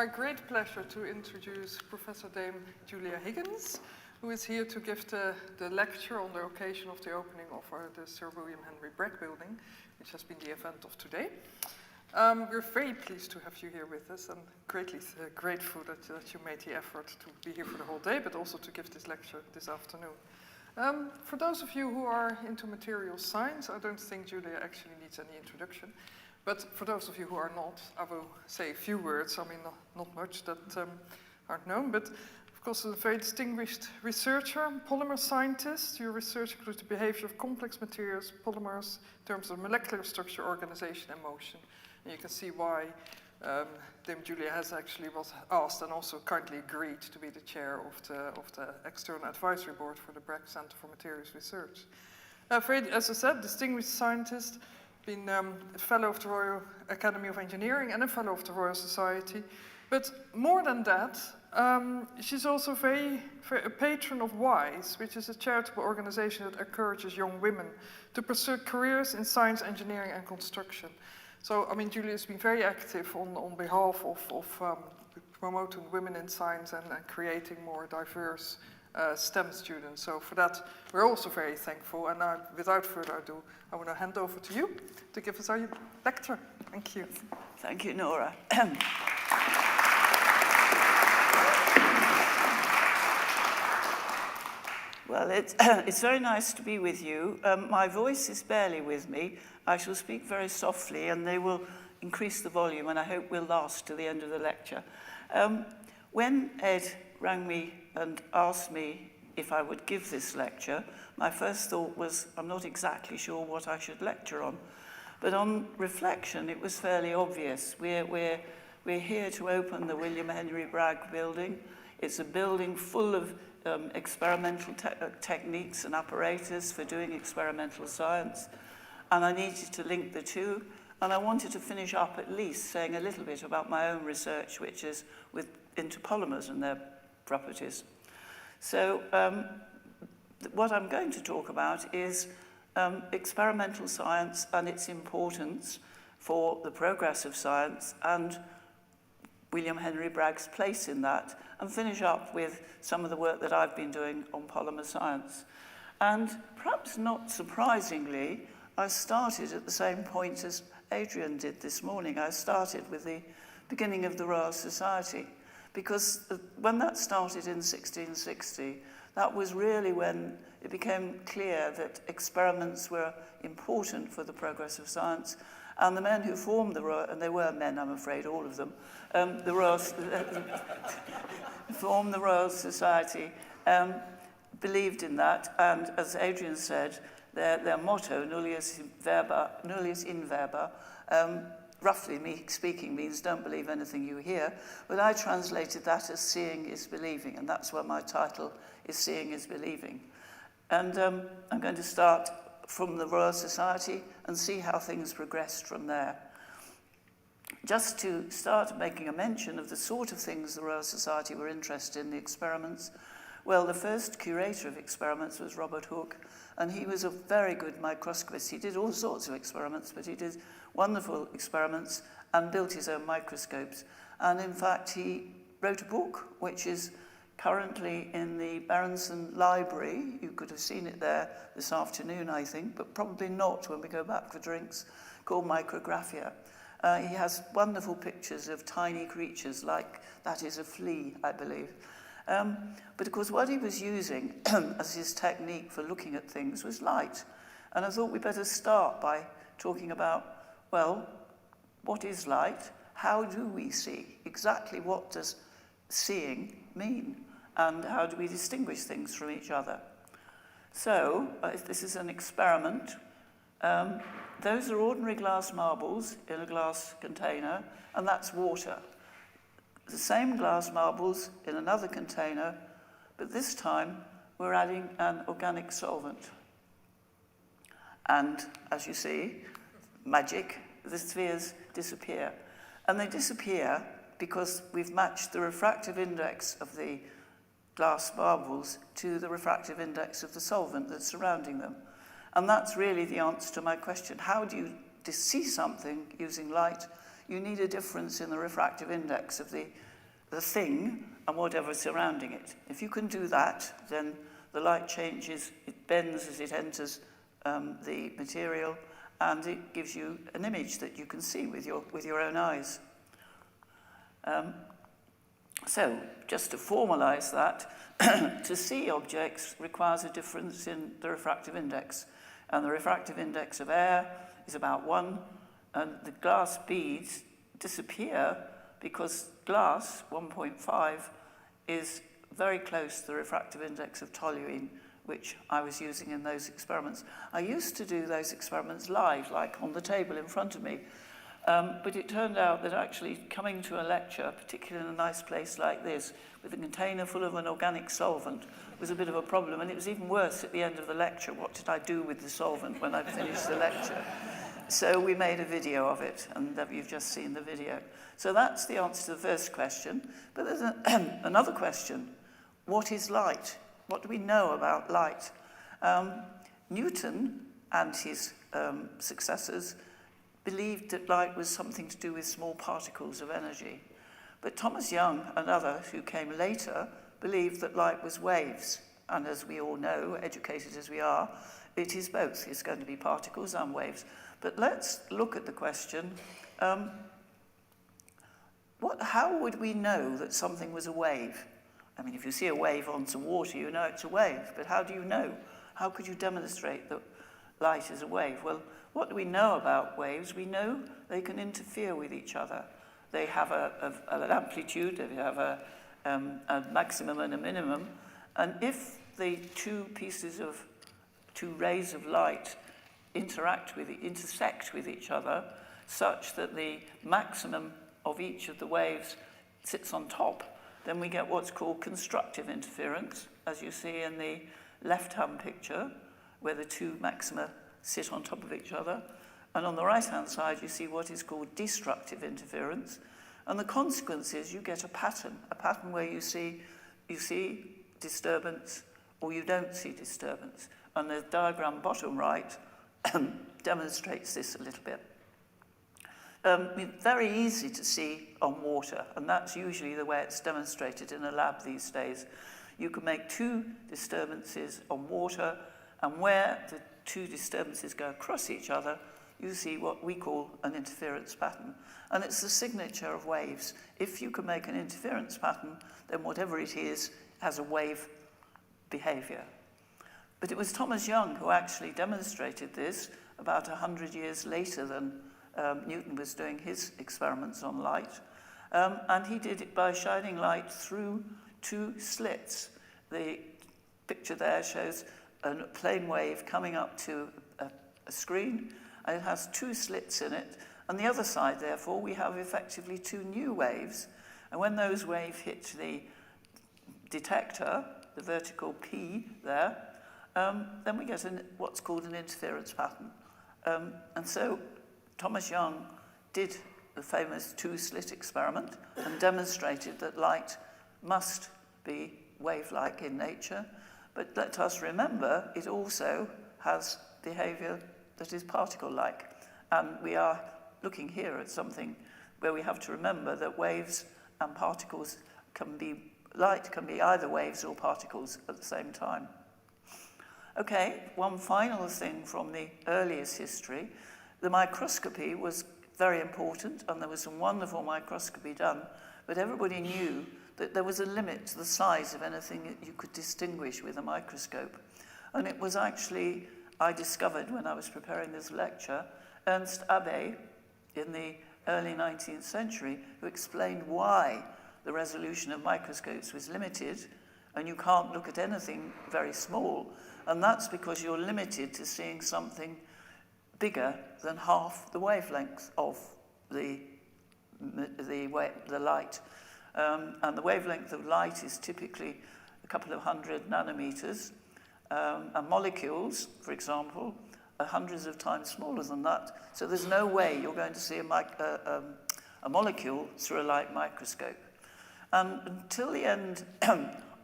Our great pleasure to introduce Professor Dame Julia Higgins, who is here to give the lecture on the occasion of the opening of the Sir William Henry Bragg building, which has been the event of today. We're very pleased to have you here with us and greatly grateful that you made the effort to be here for the whole day, but also to give this lecture this afternoon. For those of you who are into materials science, I don't think Julia actually needs any introduction. But for those of you who are not, I will say a few words. I mean, not much that aren't known, but of course, a very distinguished researcher, polymer scientist. Your research includes the behavior of complex materials, polymers, in terms of molecular structure, organization, and motion. And you can see why Dame Julia has actually was asked and also kindly agreed to be the chair of the External Advisory Board for the Bragg Center for Materials Research. As I said, distinguished scientist, been a fellow of the Royal Academy of Engineering and a fellow of the Royal Society. But more than that, she's also a patron of WISE, which is a charitable organization that encourages young women to pursue careers in science, engineering, and construction. So, I mean, Julia has been very active on behalf of promoting women in science and creating more diverse STEM students. So for that, we're also very thankful. And now, without further ado, I want to hand over to you to give us our lecture. Thank you. Thank you, Nora. Well, it's very nice to be with you. My voice is barely with me. I shall speak very softly, and they will increase the volume, and I hope will last to the end of the lecture. When Ed rang me and asked me if I would give this lecture, my first thought was, I'm not exactly sure what I should lecture on. But on reflection, it was fairly obvious. We're here to open the William Henry Bragg building. It's a building full of experimental techniques and apparatus for doing experimental science. And I needed to link the two. And I wanted to finish up at least saying a little bit about my own research, which is into polymers and their properties. So what I'm going to talk about is experimental science and its importance for the progress of science and William Henry Bragg's place in that, and finish up with some of the work that I've been doing on polymer science. And perhaps not surprisingly, I started at the same point as Adrian did this morning. I started with the beginning of the Royal Society, because when that started in 1660, that was really when it became clear that experiments were important for the progress of science. And the men who formed the Royal, and they were men, I'm afraid, all of them, formed the Royal Society, believed in that. And as Adrian said, their motto, nullius in verba, roughly speaking means don't believe anything you hear, but I translated that as seeing is believing, and that's where my title is, Seeing is Believing. And I'm going to start from the Royal Society and see how things progressed from there. Just to start making a mention of the sort of things the Royal Society were interested in, the experiments. Well, the first curator of experiments was Robert Hooke, and he was a very good microscopist. He did all sorts of experiments, but he did wonderful experiments and built his own microscopes. And in fact, he wrote a book, which is currently in the Berenson Library. You could have seen it there this afternoon, I think, but probably not when we go back for drinks, called Micrographia. He has wonderful pictures of tiny creatures, like that is a flea, I believe. But of course, what he was using as his technique for looking at things was light. And I thought we'd better start by talking about, well, what is light? How do we see? Exactly what does seeing mean? And how do we distinguish things from each other? So, this is an experiment. Those are ordinary glass marbles in a glass container, and that's water. The same glass marbles in another container, but this time we're adding an organic solvent. And as you see, magic, the spheres disappear. And they disappear because we've matched the refractive index of the glass marbles to the refractive index of the solvent that's surrounding them. And that's really the answer to my question. How do you see something using light? You need a difference in the refractive index of the the thing and whatever is surrounding it. If you can do that, then the light changes, it bends as it enters the material, and it gives you an image that you can see with your own eyes. So, just to formalize that, to see objects requires a difference in the refractive index. And the refractive index of air is about 1, and the glass beads disappear because glass, 1.5, is very close to the refractive index of toluene, which I was using in those experiments. I used to do those experiments live, like on the table in front of me, but it turned out that actually coming to a lecture, particularly in a nice place like this, with a container full of an organic solvent, was a bit of a problem, and it was even worse at the end of the lecture. What did I do with the solvent when I finished the lecture? So we made a video of it, and you've just seen the video. So that's the answer to the first question. But there's another question. What is light? What do we know about light? Newton and his successors believed that light was something to do with small particles of energy. But Thomas Young and others who came later believed that light was waves. And as we all know, educated as we are, it is both. It's going to be particles and waves. But let's look at the question, how would we know that something was a wave? I mean, if you see a wave on some water, you know it's a wave. But how do you know? How could you demonstrate that light is a wave? Well, what do we know about waves? We know they can interfere with each other. They have an amplitude, they have a maximum and a minimum. And if the two rays of light intersect with each other, such that the maximum of each of the waves sits on top, then we get what's called constructive interference, as you see in the left-hand picture, where the two maxima sit on top of each other. And on the right-hand side, you see what is called destructive interference. And the consequence is you get a pattern where you see disturbance or you don't see disturbance. And the diagram bottom right demonstrates this a little bit. Very easy to see on water, and that's usually the way it's demonstrated in a lab these days. You can make two disturbances on water, and where the two disturbances go across each other, you see what we call an interference pattern. And it's the signature of waves. If you can make an interference pattern, then whatever it is has a wave behavior. But it was Thomas Young who actually demonstrated this about 100 years later than Newton was doing his experiments on light. And he did it by shining light through two slits. The picture there shows a plane wave coming up to a screen, and it has two slits in it. On the other side, therefore, we have effectively two new waves. And when those waves hit the detector, the vertical P there, then we get what's called an interference pattern. And so Thomas Young did the famous two-slit experiment and demonstrated that light must be wave-like in nature. But let us remember, it also has behavior that is particle-like. And we are looking here at something where we have to remember that waves and particles light can be either waves or particles at the same time. Okay, one final thing from the earliest history. The microscopy was very important, and there was some wonderful microscopy done, but everybody knew that there was a limit to the size of anything that you could distinguish with a microscope. And it was actually, I discovered when I was preparing this lecture, Ernst Abbe in the early 19th century, who explained why the resolution of microscopes was limited, and you can't look at anything very small, and that's because you're limited to seeing something bigger than half the wavelength of the light. And the wavelength of light is typically a couple of 100 nanometers, and molecules, for example, are hundreds of times smaller than that. So there's no way you're going to see a molecule through a light microscope. And until the end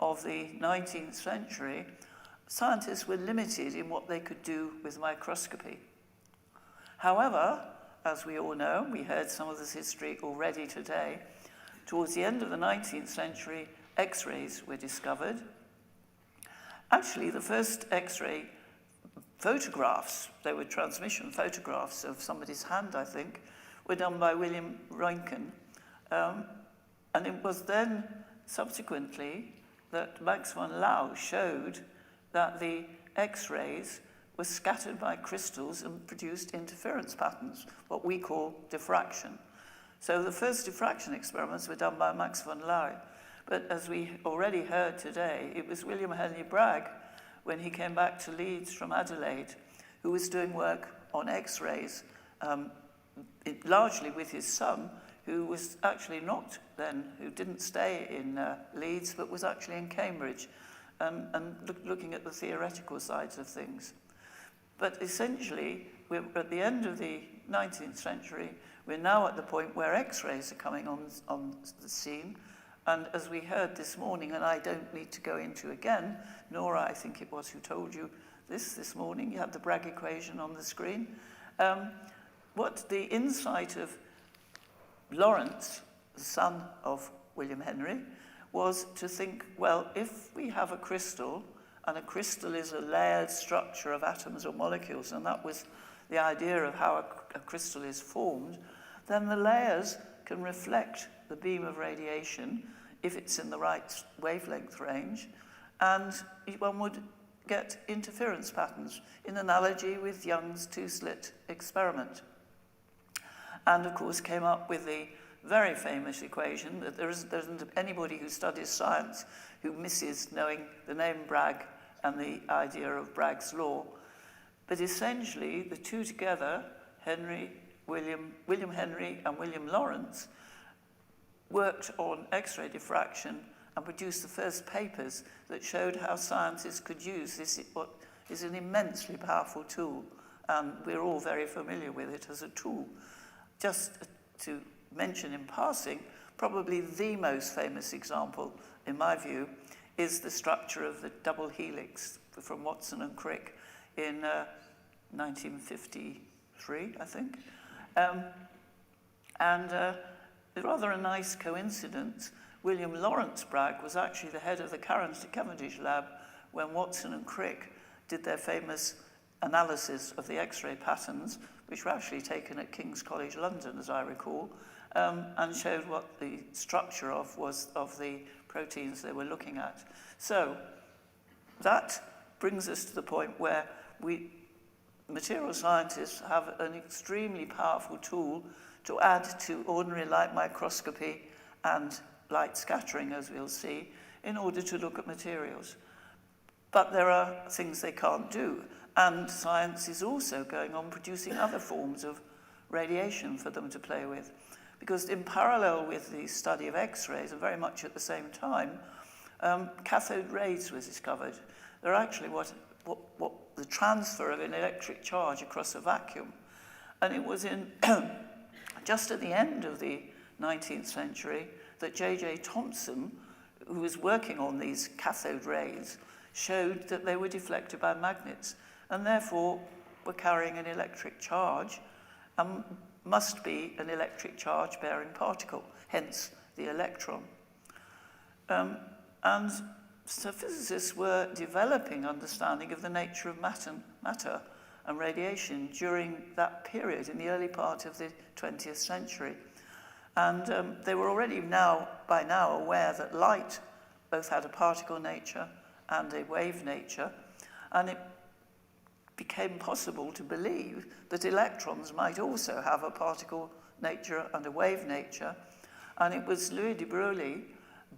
of the 19th century, scientists were limited in what they could do with microscopy. However, as we all know, we heard some of this history already today, towards the end of the 19th century, X-rays were discovered. Actually, the first X-ray photographs, they were transmission photographs of somebody's hand, I think, were done by William Röntgen. And it was then, subsequently, that Max von Laue showed that the X-rays were scattered by crystals and produced interference patterns, what we call diffraction. So the first diffraction experiments were done by Max von Laue. But as we already heard today, it was William Henry Bragg, when he came back to Leeds from Adelaide, who was doing work on X-rays, largely with his son, who was actually not then, who didn't stay in Leeds, but was actually in Cambridge, and looking at the theoretical sides of things. But essentially, we're at the end of the 19th century. We're now at the point where X-rays are coming on the scene. And as we heard this morning, and I don't need to go into again, Nora, I think it was, who told you this morning, you had the Bragg equation on the screen. What the insight of Lawrence, the son of William Henry, was to think, well, if we have a crystal, and a crystal is a layered structure of atoms or molecules, and that was the idea of how a crystal is formed, then the layers can reflect the beam of radiation if it's in the right wavelength range, and one would get interference patterns in analogy with Young's two-slit experiment. And of course came up with the very famous equation that there isn't anybody who studies science who misses knowing the name Bragg and the idea of Bragg's law. But essentially, the two together, William Henry and William Lawrence, worked on X-ray diffraction and produced the first papers that showed how scientists could use this, what is an immensely powerful tool, and we're all very familiar with it as a tool. Just to mention in passing, probably the most famous example, in my view, is the structure of the double helix from Watson and Crick in 1953, I think. Rather a nice coincidence, William Lawrence Bragg was actually the head of the Cavendish lab when Watson and Crick did their famous analysis of the X-ray patterns, which were actually taken at King's College London, as I recall, and showed what the structure was of the proteins they were looking at. So that brings us to the point where material scientists have an extremely powerful tool to add to ordinary light microscopy and light scattering, as we'll see, in order to look at materials. But there are things they can't do, and science is also going on producing other forms of radiation for them to play with. Because in parallel with the study of X-rays, and very much at the same time, cathode rays was discovered. They're actually what the transfer of an electric charge across a vacuum. And it was in just at the end of the 19th century that J.J. Thomson, who was working on these cathode rays, showed that they were deflected by magnets and therefore were carrying an electric charge and must be an electric charge bearing particle, hence the electron. And so physicists were developing understanding of the nature of matter and radiation during that period in the early part of the 20th century. And they were already by now aware that light both had a particle nature and a wave nature, and it became possible to believe that electrons might also have a particle nature and a wave nature. And it was Louis de Broglie,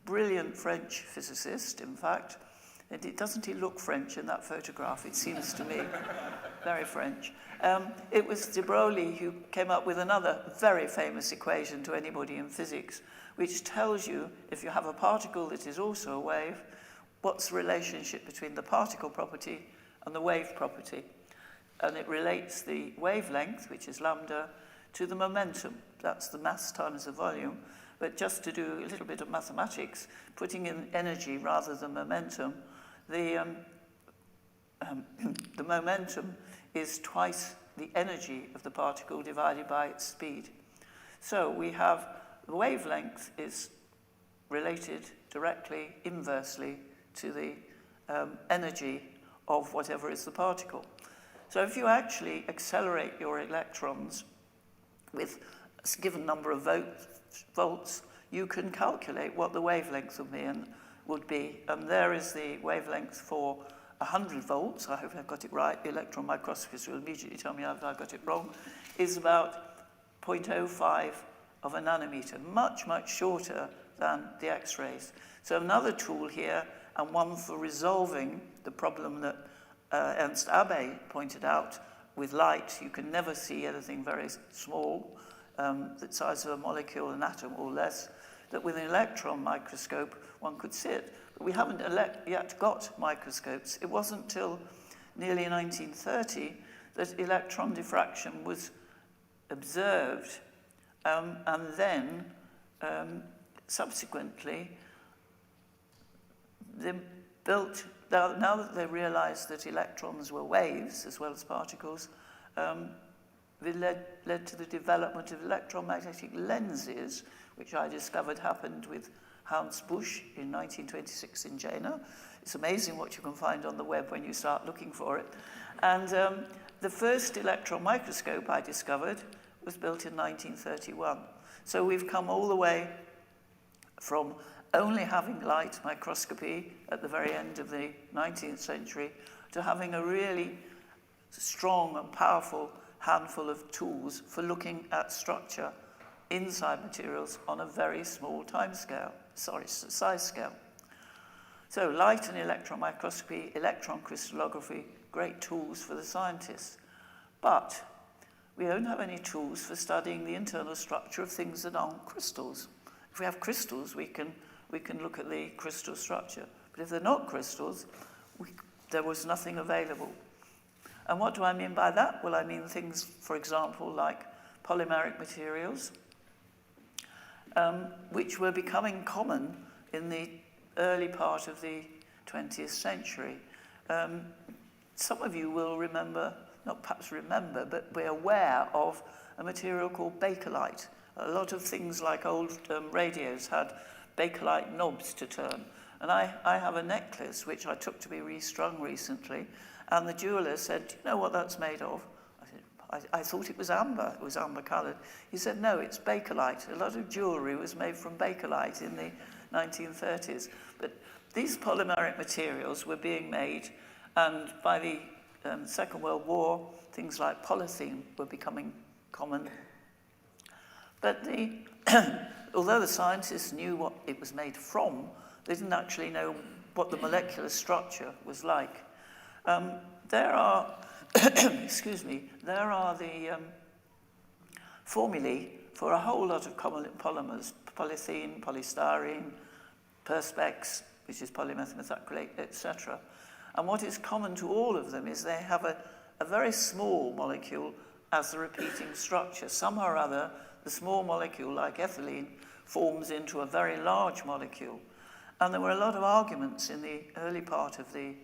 brilliant French physicist, in fact. Doesn't he look French in that photograph? It seems to me very French. It was de Broglie who came up with another very famous equation to anybody in physics, which tells you, if you have a particle that is also a wave, what's the relationship between the particle property and the wave property. And it relates the wavelength, which is lambda, to the momentum. That's the mass times the volume. But just to do a little bit of mathematics, putting in energy rather than momentum, the momentum is twice the energy of the particle divided by its speed. So we have the wavelength is related directly, inversely, to the energy of whatever is the particle. So if you actually accelerate your electrons with a given number of volts, you can calculate what the wavelength would be. And there is the wavelength for 100 volts. I hope I've got it right. The electron microscopists will immediately tell me if I got it wrong. Is about 0.05 of a nanometer, much, much shorter than the X-rays. So another tool here, and one for resolving the problem that Ernst Abbe pointed out with light. You can never see anything very small, the size of a molecule, an atom or less, that with an electron microscope one could see it. But we haven't yet got microscopes. It wasn't until nearly 1930 that electron diffraction was observed, and then subsequently they built, now that they realized that electrons were waves as well as particles, it led to the development of electromagnetic lenses, which I discovered happened with Hans Busch in 1926 in Jena. It's amazing what you can find on the web when you start looking for it. And the first electron microscope I discovered was built in 1931. So we've come all the way from only having light microscopy at the very end of the 19th century to having a really strong and powerful handful of tools for looking at structure inside materials on a very small size scale. So light and electron microscopy, electron crystallography, great tools for the scientists. But we don't have any tools for studying the internal structure of things that aren't crystals. If we have crystals, we can look at the crystal structure. But if they're not crystals, there was nothing available. And what do I mean by that? Well, I mean things, for example, like polymeric materials, which were becoming common in the early part of the 20th century. Some of you will remember, not perhaps remember, but be aware of a material called bakelite. A lot of things like old radios had bakelite knobs to turn. And I have a necklace which I took to be restrung recently, and the jeweler said, "Do you know what that's made of?" I said, I thought it was amber. It was amber-coloured. He said, "No, it's bakelite." A lot of jewellery was made from bakelite in the 1930s. But these polymeric materials were being made, and by the Second World War, things like polythene were becoming common. But although the scientists knew what it was made from, they didn't actually know what the molecular structure was like. There are, excuse me, there are the formulae for a whole lot of common polymers: polythene, polystyrene, perspex, which is polymethylmethacrylate, etc. And what is common to all of them is they have a very small molecule as the repeating structure. Somehow or other, the small molecule, like ethylene, forms into a very large molecule. And there were a lot of arguments in the early part of the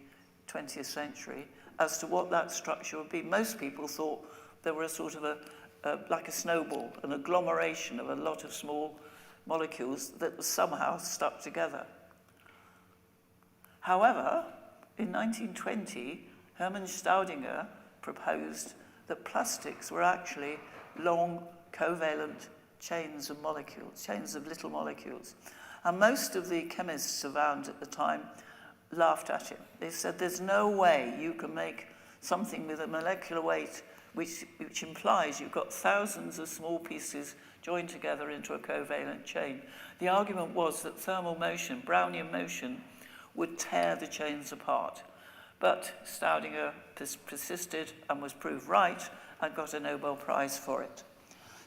20th century as to what that structure would be. Most people thought there were a sort of like a snowball, an agglomeration of a lot of small molecules that were somehow stuck together. However, in 1920, Hermann Staudinger proposed that plastics were actually long covalent chains of molecules, chains of little molecules. And most of the chemists around at the time laughed at him. They said, "There's no way you can make something with a molecular weight which implies you've got thousands of small pieces joined together into a covalent chain." The argument was that thermal motion, Brownian motion, would tear the chains apart. But Staudinger persisted and was proved right and got a Nobel Prize for it.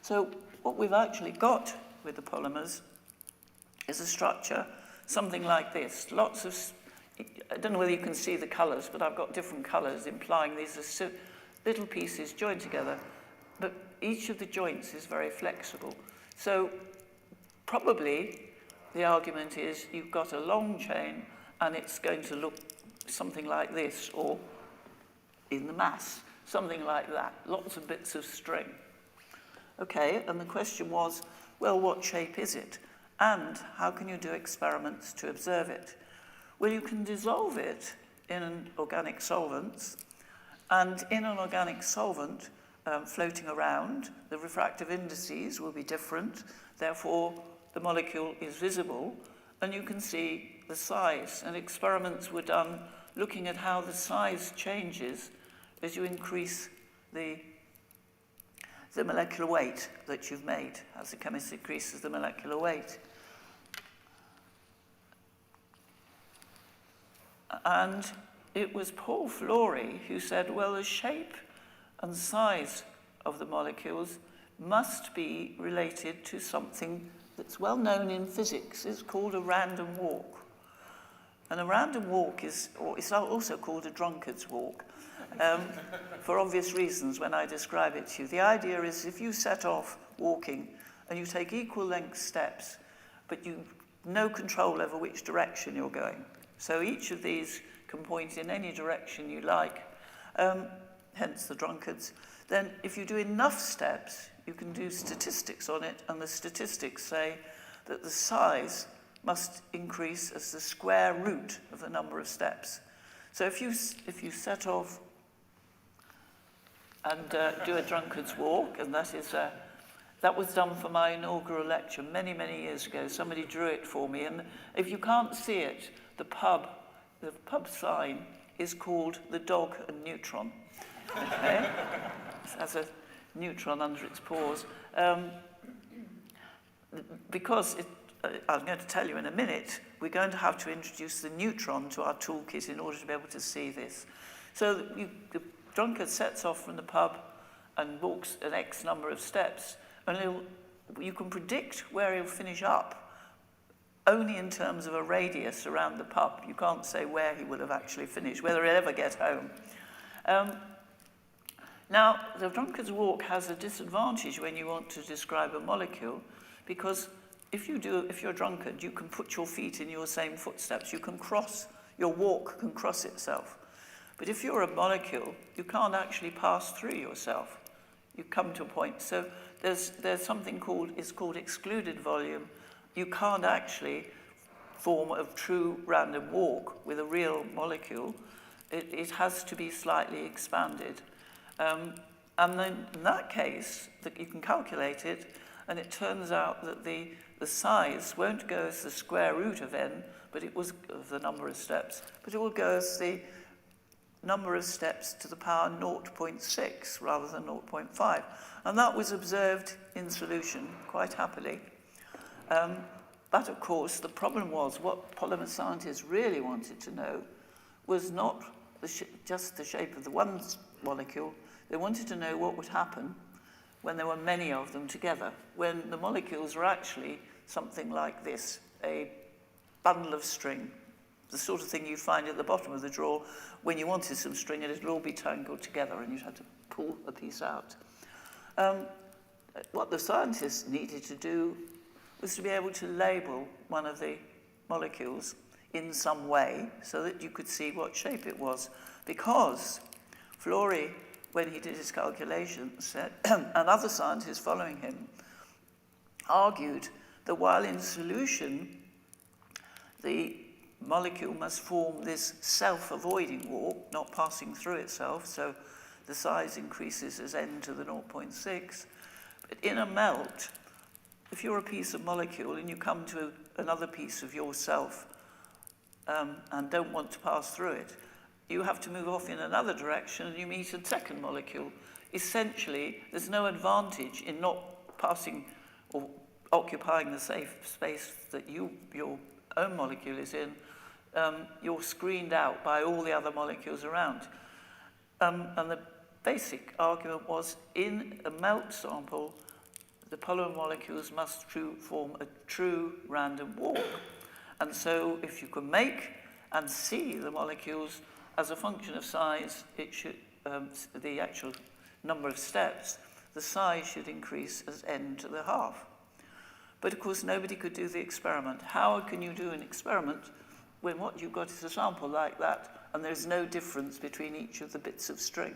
So what we've actually got with the polymers is a structure, something like this. Lots of, I don't know whether you can see the colours, but I've got different colours implying these are little pieces joined together, but each of the joints is very flexible. So probably the argument is you've got a long chain and it's going to look something like this, or in the mass, something like that, lots of bits of string. Okay, and the question was, well, what shape is it? And how can you do experiments to observe it? Well, you can dissolve it in an organic solvents, and in an organic solvent floating around, the refractive indices will be different, therefore the molecule is visible, and you can see the size. And experiments were done looking at how the size changes as you increase the molecular weight that you've made, as the chemist increases the molecular weight. And it was Paul Flory who said, well, the shape and size of the molecules must be related to something that's well known in physics. It's called a random walk. And a random walk is also called a drunkard's walk, for obvious reasons when I describe it to you. The idea is if you set off walking and you take equal length steps, but you no control over which direction you're going. So each of these can point in any direction you like, hence the drunkards. Then if you do enough steps, you can do statistics on it, and the statistics say that the size must increase as the square root of the number of steps. So if you set off and do a drunkard's walk, and that was done for my inaugural lecture many, many years ago. Somebody drew it for me, and if you can't see it, the pub sign is called the Dog and Neutron. Okay? It has a neutron under its paws. Because I'm going to tell you in a minute, we're going to have to introduce the neutron to our toolkit in order to be able to see this. So the drunkard sets off from the pub and walks an X number of steps, and you can predict where he'll finish up only in terms of a radius around the pub. You can't say where he will have actually finished, whether he'll ever get home. Now, the drunkard's walk has a disadvantage when you want to describe a molecule, because if you're a drunkard, you can put your feet in your same footsteps. Your walk can cross itself. But if you're a molecule, you can't actually pass through yourself. You come to a point. So there's something called excluded volume. You can't actually form a true random walk with a real molecule. It has to be slightly expanded. And then in that case, you can calculate it, and it turns out that the size won't go as the square root of n, but it was the number of steps, but it will go as the number of steps to the power 0.6 rather than 0.5. And that was observed in solution quite happily. But of course, the problem was what polymer scientists really wanted to know was not just the shape of the one molecule. They wanted to know what would happen when there were many of them together, when the molecules were actually something like this, a bundle of string, the sort of thing you'd find at the bottom of the drawer when you wanted some string and it'd all be tangled together and you'd have to pull a piece out. What the scientists needed to do was to be able to label one of the molecules in some way so that you could see what shape it was, because Flory, when he did his calculations, said, and other scientists following him, argued that while in solution, the molecule must form this self-avoiding walk, not passing through itself, so the size increases as n to the 0.6. But in a melt, if you're a piece of molecule and you come to another piece of yourself and don't want to pass through it, you have to move off in another direction and you meet a second molecule. Essentially, there's no advantage in not passing or occupying the safe space that your own molecule is in. You're screened out by all the other molecules around. And the basic argument was, in a melt sample, the polymer molecules must form a true random walk. And so if you can make and see the molecules as a function of size, it should, the actual number of steps, the size should increase as n to the half. But of course, nobody could do the experiment. How can you do an experiment when what you've got is a sample like that, and there's no difference between each of the bits of string?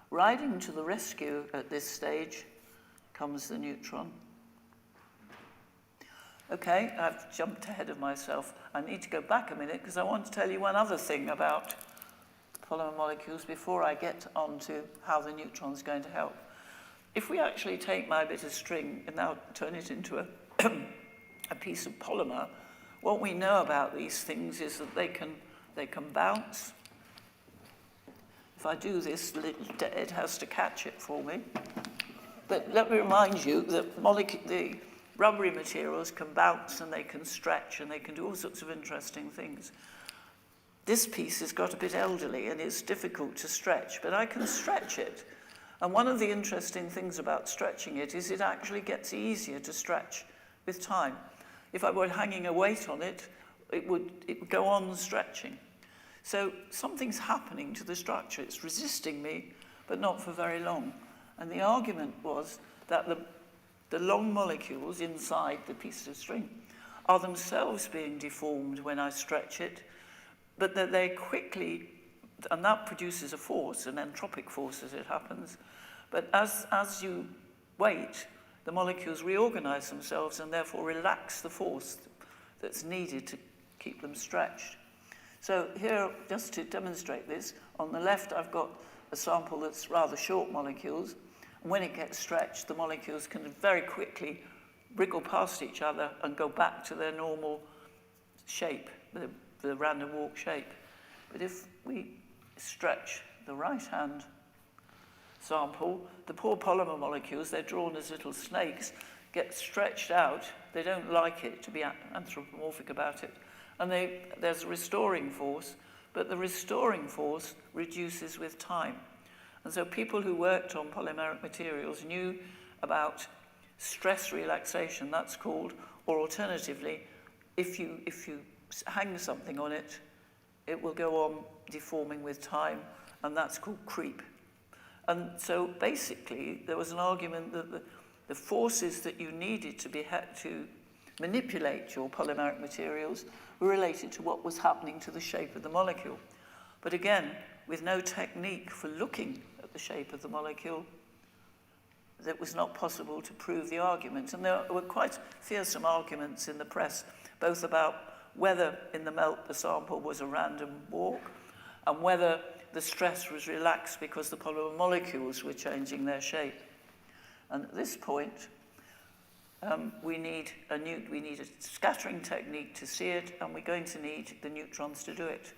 Riding to the rescue at this stage comes the neutron. Okay, I've jumped ahead of myself. I need to go back a minute because I want to tell you one other thing about polymer molecules before I get on to how the neutron's going to help. If we actually take my bit of string and now turn it into a piece of polymer, what we know about these things is that they can bounce. If I do this, it has to catch it for me. But let me remind you that the rubbery materials can bounce and they can stretch and they can do all sorts of interesting things. This piece has got a bit elderly and it's difficult to stretch, but I can stretch it. And one of the interesting things about stretching it is it actually gets easier to stretch with time. If I were hanging a weight on it, it would go on stretching. So something's happening to the structure. It's resisting me, but not for very long. And the argument was that the long molecules inside the piece of string are themselves being deformed when I stretch it, but that they quickly, and that produces a force, an entropic force as it happens, but as you wait, the molecules reorganize themselves and therefore relax the force that's needed to keep them stretched. So here, just to demonstrate this, on the left I've got a sample that's rather short molecules. And when it gets stretched, the molecules can very quickly wriggle past each other and go back to their normal shape, the random walk shape. But if we stretch the right-hand sample, the poor polymer molecules, they're drawn as little snakes, get stretched out. They don't like it, to be anthropomorphic about it. And there's a restoring force, but the restoring force reduces with time. And so people who worked on polymeric materials knew about stress relaxation, that's called, or alternatively, if you hang something on it, it will go on deforming with time, and that's called creep. And so basically, there was an argument that the forces that you needed to manipulate your polymeric materials were related to what was happening to the shape of the molecule. But again, with no technique for looking at the shape of the molecule, it was not possible to prove the argument. And there were quite fearsome arguments in the press, both about whether in the melt the sample was a random walk and whether the stress was relaxed because the polymer molecules were changing their shape. And at this point, we need a scattering technique to see it, and we're going to need the neutrons to do it.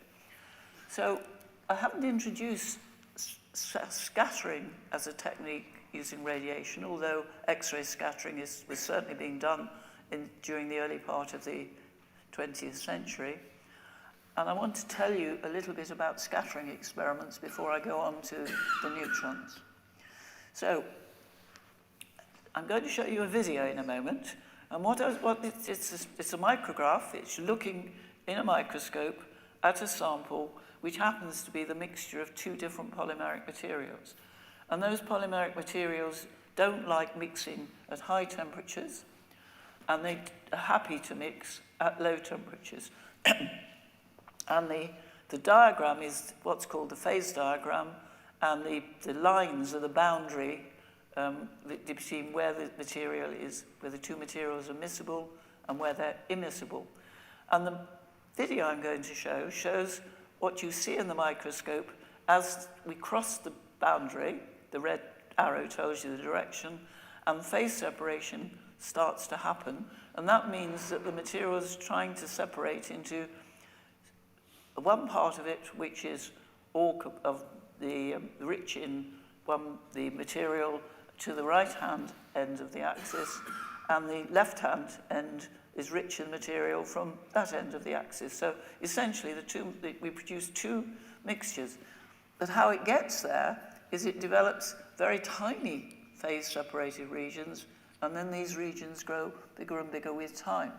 So I haven't introduced scattering as a technique using radiation, although X-ray scattering was certainly being done during the early part of the 20th century. And I want to tell you a little bit about scattering experiments before I go on to the neutrons. So I'm going to show you a video in a moment. And it's a micrograph. It's looking in a microscope at a sample which happens to be the mixture of two different polymeric materials. And those polymeric materials don't like mixing at high temperatures, and they are happy to mix at low temperatures. And the diagram is what's called the phase diagram, and the lines are the boundary between where the material is, where the two materials are miscible and where they're immiscible. And the video I'm going to show shows what you see in the microscope as we cross the boundary. The red arrow tells you the direction, and phase separation starts to happen. And that means that the material is trying to separate into one part of it, which is all of the rich in the material to the right-hand end of the axis, and the left-hand end is rich in material from that end of the axis. So essentially, we produce two mixtures. But how it gets there is it develops very tiny phase-separated regions, and then these regions grow bigger and bigger with time.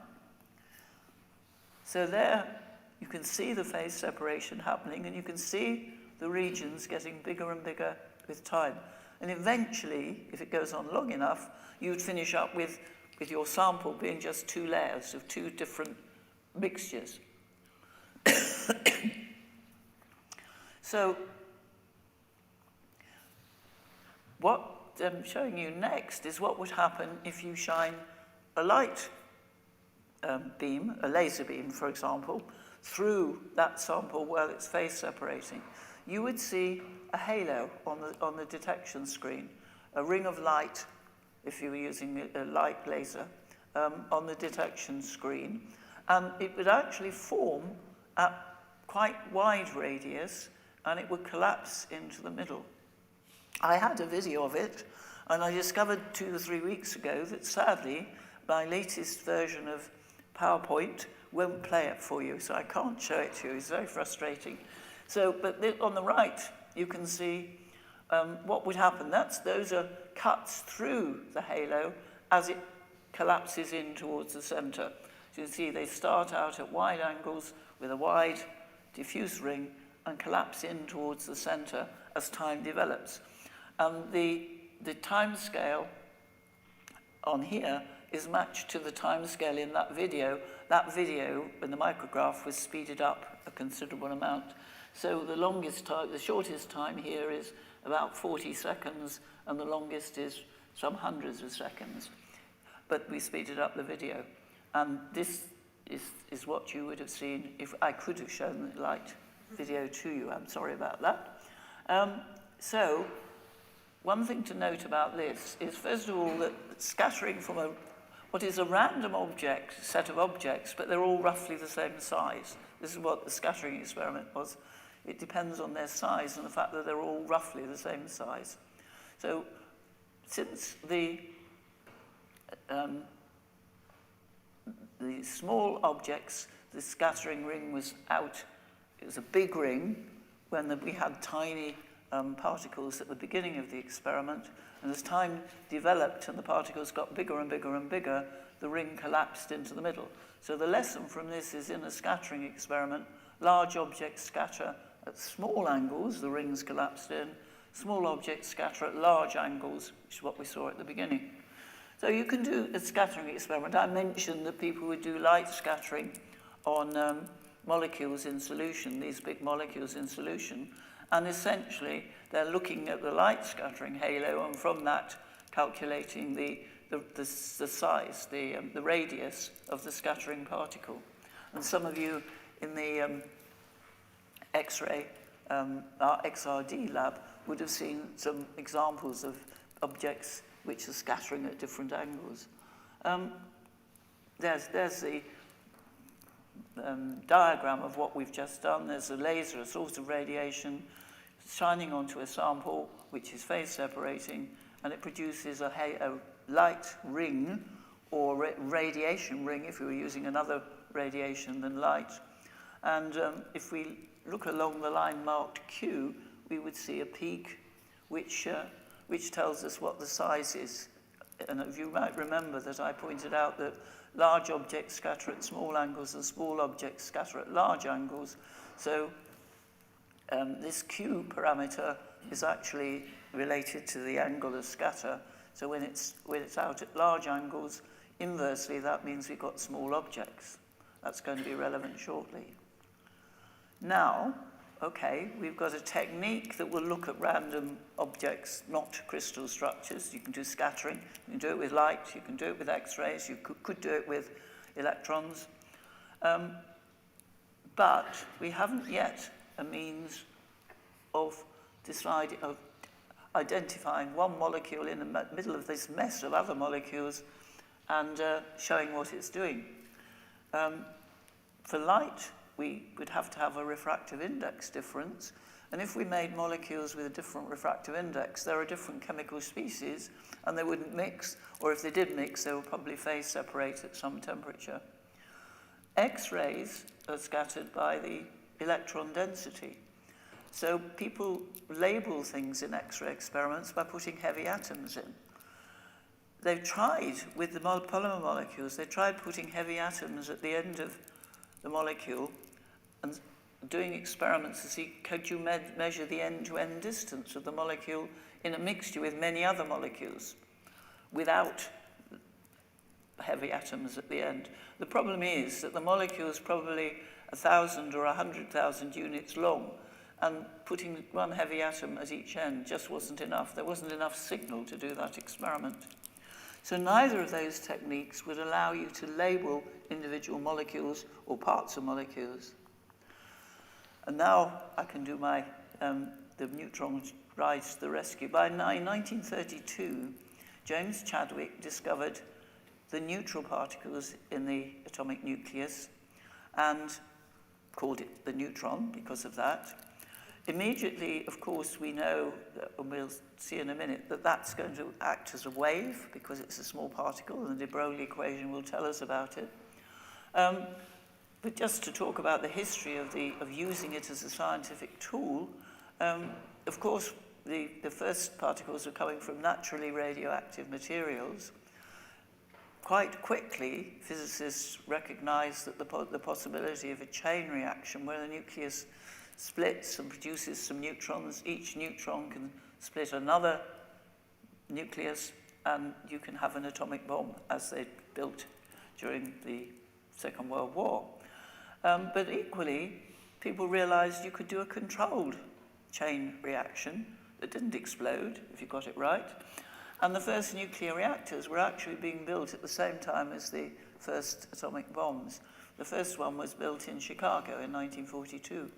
So there, you can see the phase separation happening, and you can see the regions getting bigger and bigger with time. And eventually, if it goes on long enough, you'd finish up with your sample being just two layers of two different mixtures. So what I'm showing you next is what would happen if you shine a light beam, a laser beam, for example, through that sample while it's phase separating, you would see a halo on the detection screen, a ring of light, if you were using a light laser, on the detection screen. And it would actually form at quite wide radius, and it would collapse into the middle. I had a video of it, and I discovered 2 or 3 weeks ago that sadly, my latest version of PowerPoint won't play it for you, so I can't show it to you. It's very frustrating. So, but on the right, you can see what would happen. Those are cuts through the halo as it collapses in towards the center. So you see they start out at wide angles with a wide diffuse ring and collapse in towards the center as time develops. The time scale on here is matched to the time scale in that video. That video, when the micrograph was speeded up a considerable amount. So the shortest time here is about 40 seconds, and the longest is some hundreds of seconds. But we speeded up the video. And this is what you would have seen if I could have shown the light video to you. I'm sorry about that. So one thing to note about this is, first of all, that scattering from what is a random set of objects, but they're all roughly the same size. This is what the scattering experiment was. It depends on their size and the fact that they're all roughly the same size. So since the small objects, the scattering ring was out, it was a big ring when we had tiny particles at the beginning of the experiment, and as time developed and the particles got bigger and bigger and bigger, the ring collapsed into the middle. So the lesson from this is, in a scattering experiment, large objects scatter at small angles, the rings collapsed in, small objects scatter at large angles, which is what we saw at the beginning. So you can do a scattering experiment. I mentioned that people would do light scattering on molecules in solution, these big molecules in solution, and essentially they're looking at the light scattering halo, and from that calculating the size, the radius of the scattering particle. And some of you in the X-ray, our XRD lab, would have seen some examples of objects which are scattering at different angles. There's the diagram of what we've just done. There's a laser, a source of radiation, shining onto a sample, which is phase separating, and it produces a light ring, or radiation ring if we were using another radiation than light. And if we look along the line marked Q, we would see a peak which tells us what the size is. And if you might remember that I pointed out that large objects scatter at small angles and small objects scatter at large angles. So this Q parameter is actually related to the angle of scatter. So when it's out at large angles, inversely that means we've got small objects. That's going to be relevant shortly. Now, okay, we've got a technique that will look at random objects, not crystal structures. You can do scattering, you can do it with light, you can do it with X-rays, you could do it with electrons. But we haven't yet a means of identifying one molecule in the middle of this mess of other molecules and showing what it's doing. For light, we would have to have a refractive index difference. And if we made molecules with a different refractive index, there are different chemical species, and they wouldn't mix, or if they did mix, they would probably phase separate at some temperature. X-rays are scattered by the electron density. So people label things in X-ray experiments by putting heavy atoms in. They've tried, with the polymer molecules, they tried putting heavy atoms at the end of the molecule and doing experiments to see, could you measure the end-to-end distance of the molecule in a mixture with many other molecules without heavy atoms at the end. The problem is that the molecule is probably 1,000 or 100,000 units long, and putting one heavy atom at each end just wasn't enough. There wasn't enough signal to do that experiment. So neither of those techniques would allow you to label individual molecules or parts of molecules. And now I can do my, the neutron rise to the rescue. By 1932, James Chadwick discovered the neutral particles in the atomic nucleus and called it the neutron because of that. Immediately, of course, we know, that, and we'll see in a minute, that that's going to act as a wave because it's a small particle, and the de Broglie equation will tell us about it. But just to talk about the history of using it as a scientific tool, of course, the first particles were coming from naturally radioactive materials. Quite quickly, physicists recognized that the possibility of a chain reaction where the nucleus splits and produces some neutrons. Each neutron can split another nucleus, and you can have an atomic bomb, as they built during the Second World War. But equally, people realized you could do a controlled chain reaction that didn't explode, if you got it right. And the first nuclear reactors were actually being built at the same time as the first atomic bombs. The first one was built in Chicago in 1942.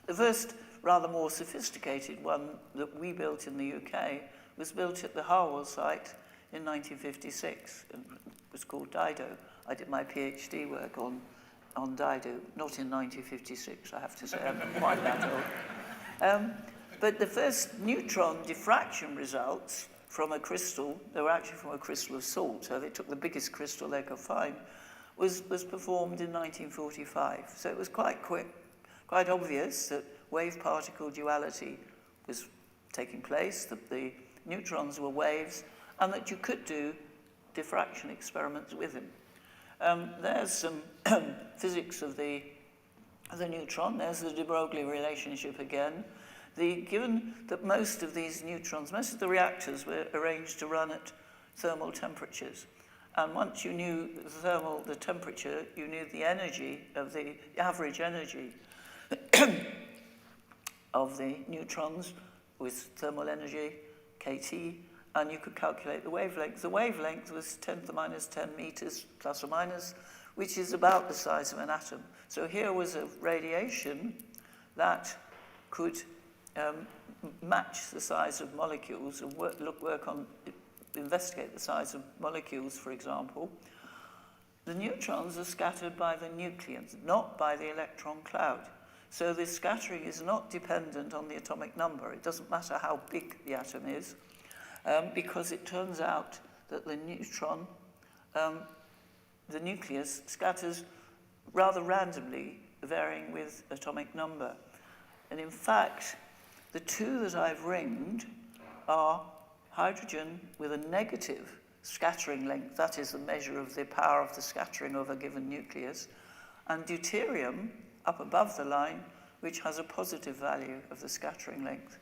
The first rather more sophisticated one that we built in the UK was built at the Harwell site in 1956. It was called Dido. I did my PhD work on Dido, not in 1956, I have to say, I'm not quite that old. But the first neutron diffraction results from a crystal, they were actually from a crystal of salt, so they took the biggest crystal they could find, was performed in 1945. So it was quite quick, quite obvious that wave-particle duality was taking place, that the neutrons were waves, and that you could do diffraction experiments with them. There's some physics of the neutron. There's the de Broglie relationship again. Given that most of these neutrons, most of the reactors were arranged to run at thermal temperatures. And once you knew the temperature, you knew the energy of the average energy of the neutrons with thermal energy, kT, and you could calculate the wavelength. The wavelength was 10 to the minus 10 meters, plus or minus, which is about the size of an atom. So here was a radiation that could match the size of molecules and investigate the size of molecules, for example. The neutrons are scattered by the nucleons, not by the electron cloud. So this scattering is not dependent on the atomic number. It doesn't matter how big the atom is, because it turns out that the neutron, the nucleus, scatters rather randomly, varying with atomic number. And in fact, the two that I've ringed are hydrogen with a negative scattering length, that is the measure of the power of the scattering of a given nucleus, and deuterium up above the line, which has a positive value of the scattering length.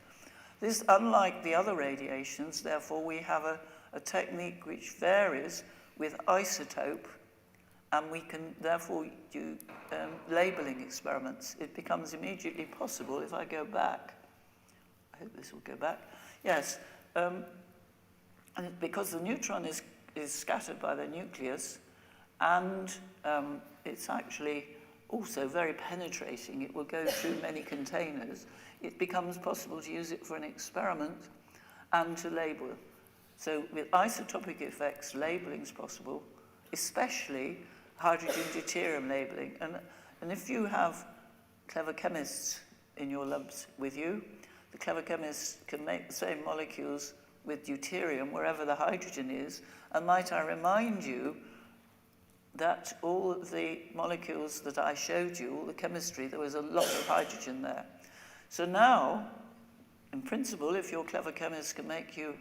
This, unlike the other radiations, therefore we have a technique which varies with isotope, and we can therefore do labeling experiments. It becomes immediately possible if I go back. I hope this will go back. Yes, and because the neutron is scattered by the nucleus, and it's actually also very penetrating. It will go through many containers. It becomes possible to use it for an experiment and to label. So with isotopic effects, labeling is possible, especially hydrogen deuterium labeling. And if you have clever chemists in your labs with you, the clever chemists can make the same molecules with deuterium wherever the hydrogen is. And might I remind you that all of the molecules that I showed you, all the chemistry, there was a lot of hydrogen there. So now, in principle, if your clever chemist can make you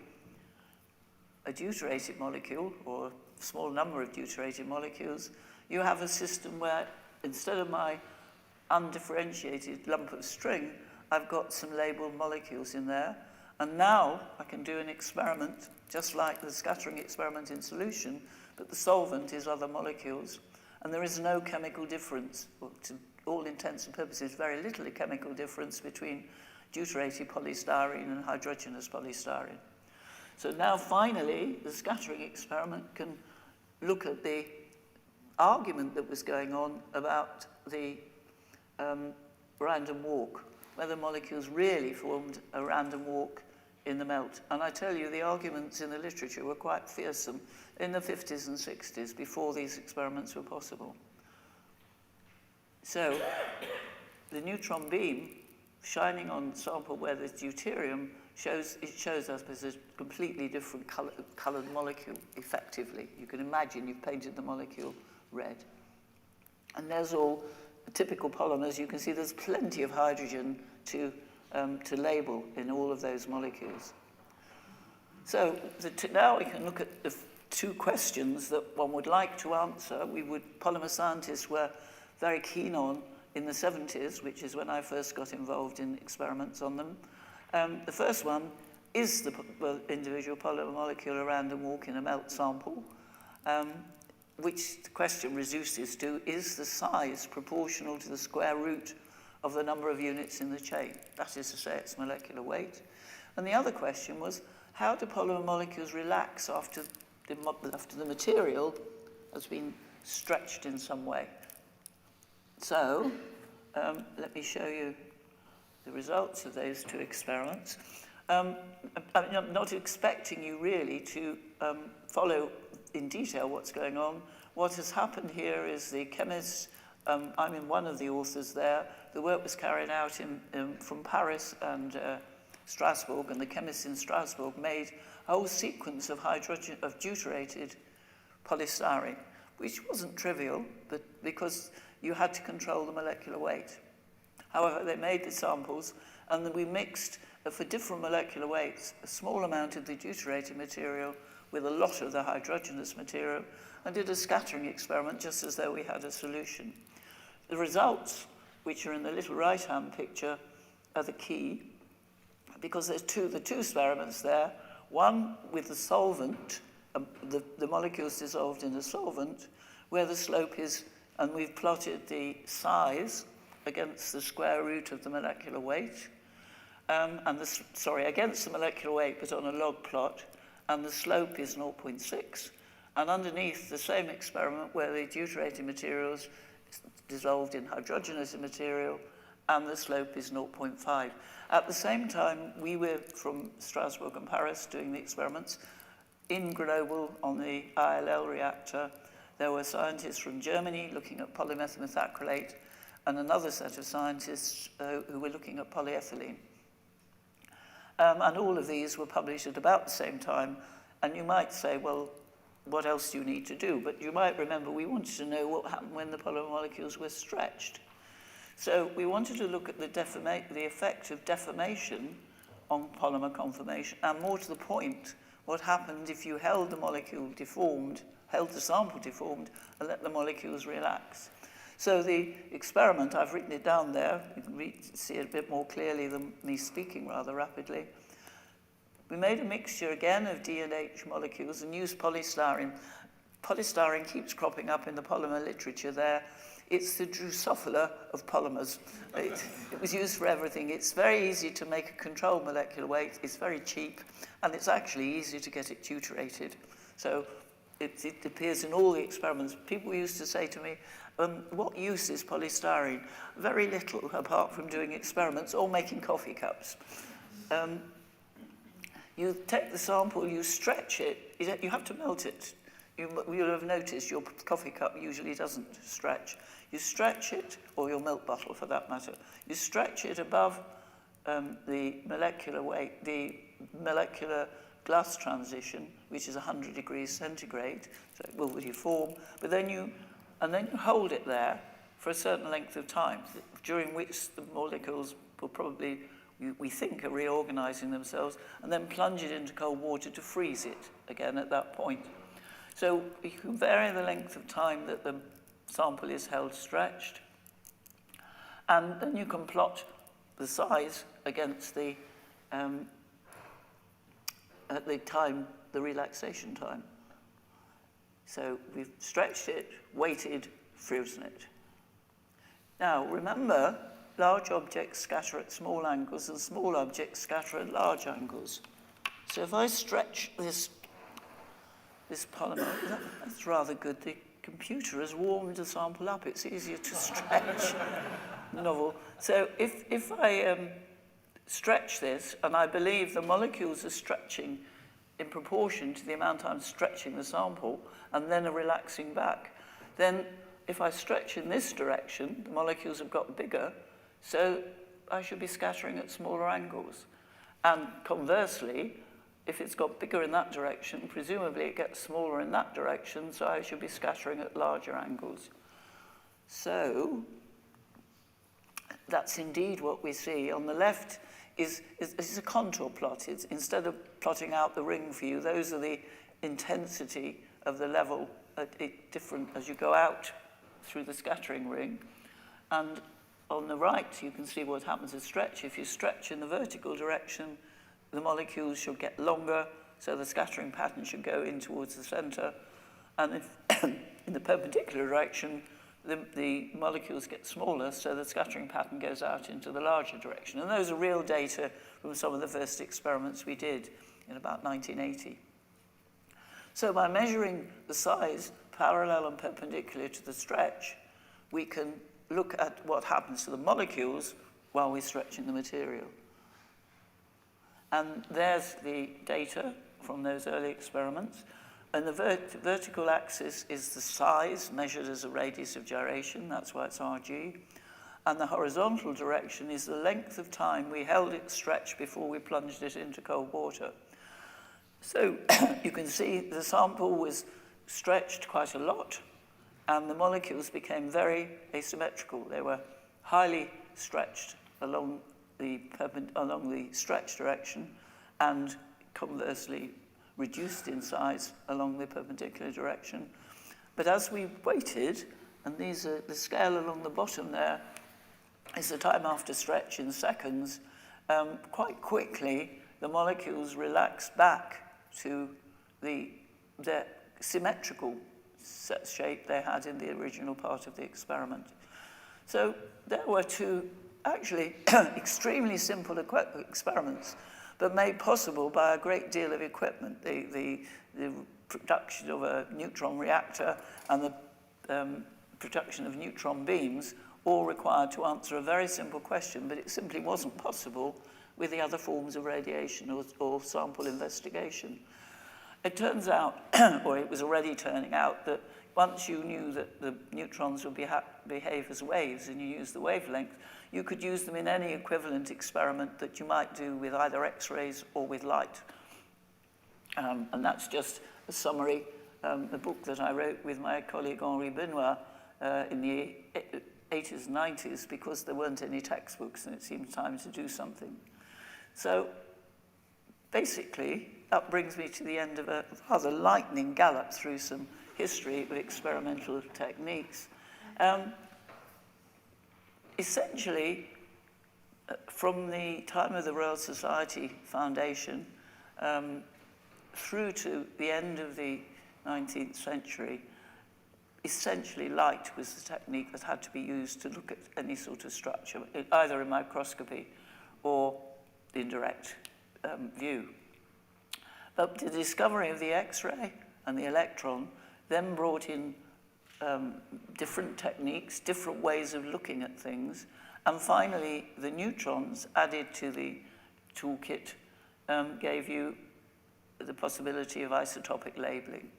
a deuterated molecule, or a small number of deuterated molecules, you have a system where, instead of my undifferentiated lump of string, I've got some labeled molecules in there. And now I can do an experiment, just like the scattering experiment in solution, but the solvent is other molecules, and there is no chemical difference, or to all intents and purposes, very little chemical difference between deuterated polystyrene and hydrogenous polystyrene. So now finally, the scattering experiment can look at the argument that was going on about the random walk, whether molecules really formed a random walk in the melt. And I tell you, the arguments in the literature were quite fearsome in the 50s and 60s, before these experiments were possible. So the neutron beam shining on the sample where there's deuterium shows us as a completely different coloured molecule, effectively. You can imagine you've painted the molecule red. And there's all typical polymers. You can see there's plenty of hydrogen to label in all of those molecules. So now we can look at the two questions that one would like to answer. Polymer scientists were very keen on in the 70s, which is when I first got involved in experiments on them. The first one, is the individual polymer molecule a random walk in a melt sample? Which the question reduces to, is the size proportional to the square root of the number of units in the chain? That is to say, its molecular weight. And the other question was, how do polymer molecules relax after the material has been stretched in some way? So, let me show you the results of those two experiments. I'm not expecting you really to follow in detail what's going on. What has happened here is the chemists, I'm in one of the authors there, the work was carried out from Paris and Strasbourg, and the chemists in Strasbourg made a whole sequence of deuterated polystyrene, which wasn't trivial, but because you had to control the molecular weight. However, they made the samples, and then we mixed, for different molecular weights, a small amount of the deuterated material with a lot of the hydrogenous material, and did a scattering experiment just as though we had a solution. The results, which are in the little right-hand picture, are the key, because there's the two experiments there, one with the solvent, the molecules dissolved in the solvent, where the slope is, and we've plotted the size against the square root of the molecular weight, against the molecular weight, but on a log plot, and the slope is 0.6, and underneath the same experiment where the deuterated materials dissolved in hydrogenous material, and the slope is 0.5. At the same time, we were from Strasbourg and Paris doing the experiments. In Grenoble on the ILL reactor, there were scientists from Germany looking at polymethylmethacrylate, and another set of scientists who were looking at polyethylene. And all of these were published at about the same time. And you might say, well, what else do you need to do? But you might remember we wanted to know what happened when the polymer molecules were stretched. So we wanted to look at the effect of deformation on polymer conformation, and more to the point, what happened if you held the molecule deformed, held the sample deformed, and let the molecules relax. So the experiment, I've written it down there, you can see it a bit more clearly than me speaking rather rapidly. We made a mixture again of D and H molecules and used polystyrene. Polystyrene keeps cropping up in the polymer literature there. It's the Drosophila of polymers. It was used for everything. It's very easy to make a controlled molecular weight. It's very cheap, and it's actually easy to get it deuterated. So it appears in all the experiments. People used to say to me, what use is polystyrene? Very little, apart from doing experiments or making coffee cups. You take the sample, you stretch it, you have to melt it. You'll have noticed your coffee cup usually doesn't stretch. You stretch it, or your milk bottle for that matter, you stretch it above the molecular weight, the molecular glass transition, which is 100 degrees centigrade, so it will deform, but then you hold it there for a certain length of time, during which the molecules will probably, we think, are reorganizing themselves, and then plunge it into cold water to freeze it again at that point. So you can vary the length of time that the sample is held stretched, and then you can plot the size against the at the time, the relaxation time. So we've stretched it, weighted, frozen it. Now remember, large objects scatter at small angles and small objects scatter at large angles. So if I stretch this polymer, that's rather good. The computer has warmed the sample up. It's easier to stretch. Novel. So if I stretch this, and I believe the molecules are stretching in proportion to the amount I'm stretching the sample, and then are relaxing back, then if I stretch in this direction, the molecules have got bigger, so I should be scattering at smaller angles. And conversely, if it's got bigger in that direction, presumably it gets smaller in that direction, so I should be scattering at larger angles. So that's indeed what we see. On the left is a contour plot. It's, instead of plotting out the ring for you, those are the intensity of the level at different as you go out through the scattering ring. And on the right, you can see what happens to stretch. If you stretch in the vertical direction, the molecules should get longer, so the scattering pattern should go in towards the center. And if in the perpendicular direction, the molecules get smaller, so the scattering pattern goes out into the larger direction. And those are real data from some of the first experiments we did in about 1980. So by measuring the size parallel and perpendicular to the stretch, we can look at what happens to the molecules while we're stretching the material. And there's the data from those early experiments. And the vertical axis is the size measured as a radius of gyration. That's why it's RG. And the horizontal direction is the length of time we held it stretched before we plunged it into cold water. So you can see the sample was stretched quite a lot, and the molecules became very asymmetrical. They were highly stretched along the stretch direction, and conversely reduced in size along the perpendicular direction. But as we waited, and these are the scale along the bottom there, is the time after stretch in seconds, quite quickly the molecules relaxed back to their symmetrical shape they had in the original part of the experiment. So there were two actually extremely simple experiments, but made possible by a great deal of equipment. The production of a neutron reactor and the production of neutron beams, all required to answer a very simple question, but it simply wasn't possible with the other forms of radiation or sample investigation. It turns out, or it was already turning out, that once you knew that the neutrons would behave as waves and you used the wavelength, you could use them in any equivalent experiment that you might do with either X-rays or with light. And that's just a summary, a book that I wrote with my colleague Henry Benoit in the 80s and 90s, because there weren't any textbooks and it seemed time to do something. So basically, that brings me to the end of a rather lightning gallop through some history of experimental techniques. Essentially, from the time of the Royal Society Foundation through to the end of the 19th century, essentially light was the technique that had to be used to look at any sort of structure, either in microscopy or indirect view. But the discovery of the X-ray and the electron then brought in different techniques, different ways of looking at things, and finally the neutrons added to the toolkit gave you the possibility of isotopic labeling.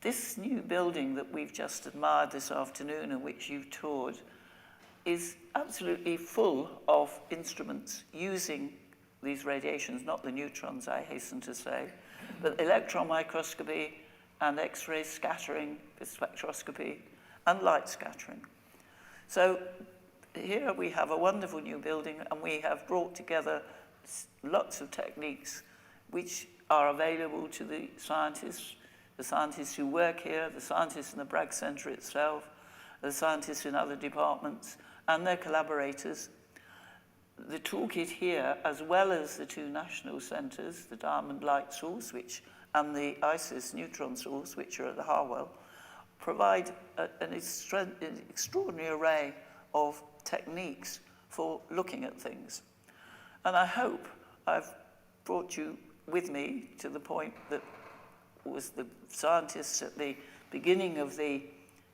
This new building that we've just admired this afternoon and which you've toured is absolutely full of instruments using these radiations, not the neutrons, I hasten to say, but electron microscopy and X-ray scattering, spectroscopy, and light scattering. So here we have a wonderful new building, and we have brought together lots of techniques which are available to the scientists who work here, the scientists in the Bragg Center itself, the scientists in other departments, and their collaborators. The toolkit here, as well as the two national centres, the Diamond Light Source and the ISIS neutron source, which are at the Harwell, provide an extraordinary array of techniques for looking at things. And I hope I've brought you with me to the point that was the scientists at the beginning of the